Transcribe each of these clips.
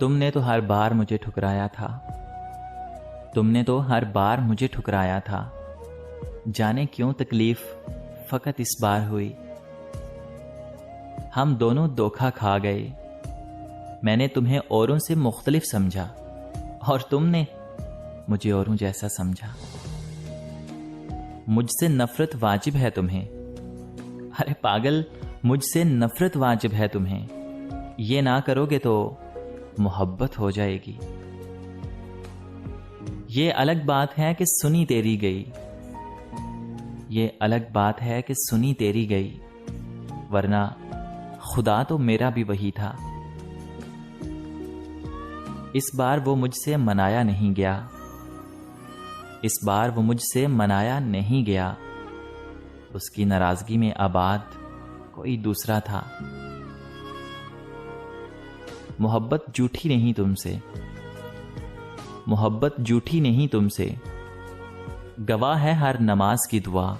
तुमने तो हर बार मुझे ठुकराया था, तुमने तो हर बार मुझे ठुकराया था। जाने क्यों तकलीफ फकत इस बार हुई। हम दोनों धोखा खा गए। मैंने तुम्हें औरों से मुख्तलिफ समझा और तुमने मुझे औरों जैसा समझा। मुझसे नफरत वाजिब है तुम्हें। अरे पागल, मुझसे नफरत वाजिब है तुम्हें। ये ना करोगे तो मोहब्बत हो जाएगी। ये अलग बात है कि सुनी तेरी गई, ये अलग बात है कि सुनी तेरी गई, वरना खुदा तो मेरा भी वही था। इस बार वो मुझसे मनाया नहीं गया, इस बार वो मुझसे मनाया नहीं गया। उसकी नाराजगी में आबाद कोई दूसरा था। मोहब्बत झूठी नहीं तुमसे, मोहब्बत झूठी नहीं तुमसे। गवाह है हर नमाज की दुआ।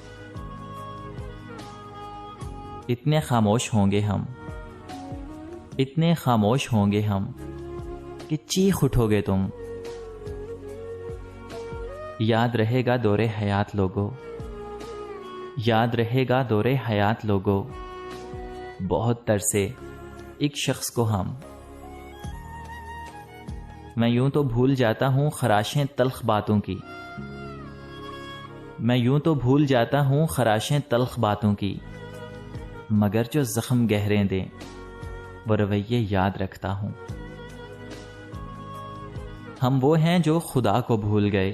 इतने खामोश होंगे हम, इतने खामोश होंगे हम कि चीख उठोगे तुम। याद रहेगा दौरे हयात लोगों, याद रहेगा दौरे हयात लोगों। बहुत तरसे एक शख्स को हम। मैं यूं तो भूल जाता हूं खराशें तल्ख बातों की, मैं यूं तो भूल जाता हूं खराशें तल्ख बातों की। मगर जो जख्म गहरे दें वो रवैये याद रखता हूं। हम वो हैं जो खुदा को भूल गए,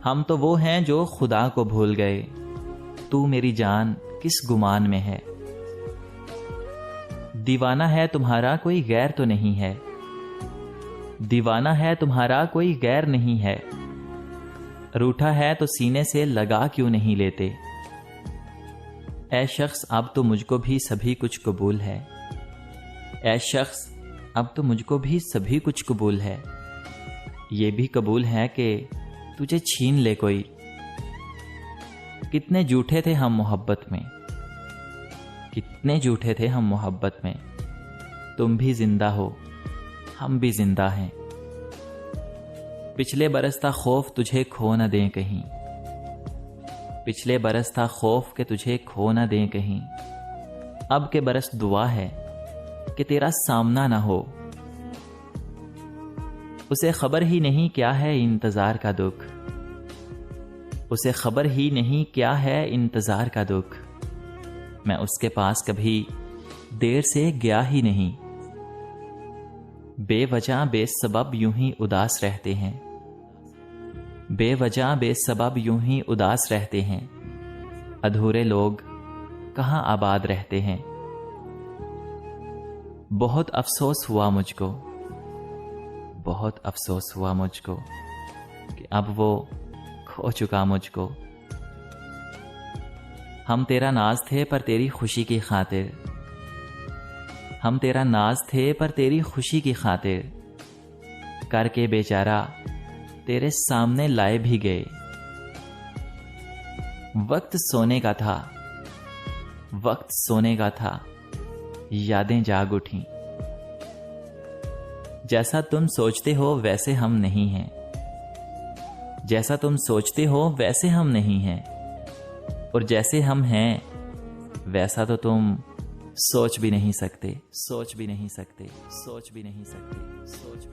हम तो वो हैं जो खुदा को भूल गए। तू मेरी जान किस गुमान में है। दीवाना है तुम्हारा कोई गैर तो नहीं है, दीवाना है तुम्हारा कोई गैर नहीं है। रूठा है तो सीने से लगा क्यों नहीं लेते। ऐ शख्स अब तो मुझको भी सभी कुछ कबूल है, ऐ शख्स अब तो मुझको भी सभी कुछ कबूल है। ये भी कबूल है कि तुझे छीन ले कोई। कितने झूठे थे हम मोहब्बत में, कितने झूठे थे हम मोहब्बत में। तुम भी जिंदा हो, हम भी जिंदा हैं। पिछले बरस था खौफ तुझे खो न दें कहीं, पिछले बरस था खौफ के तुझे खो न दें कहीं। अब के बरस दुआ है कि तेरा सामना ना हो। उसे खबर ही नहीं क्या है इंतजार का दुख, उसे खबर ही नहीं क्या है इंतजार का दुख। मैं उसके पास कभी देर से गया ही नहीं। बेवजह बेसबब यूं ही उदास रहते हैं, बेवजह बेसबब यूं ही उदास रहते हैं। अधूरे लोग कहाँ आबाद रहते हैं। बहुत अफसोस हुआ मुझको, बहुत अफसोस हुआ मुझको कि अब वो खो चुका मुझको। हम तेरा नाज थे पर तेरी खुशी की खातिर, हम तेरा नाज थे पर तेरी खुशी की खातिर। करके बेचारा तेरे सामने लाए भी गए। वक्त सोने का था, वक्त सोने का था, यादें जाग उठी। जैसा तुम सोचते हो वैसे हम नहीं हैं, जैसा तुम सोचते हो वैसे हम नहीं हैं। और जैसे हम हैं वैसा तो तुम सोच भी नहीं सकते, सोच भी नहीं सकते, सोच भी नहीं सकते, सोच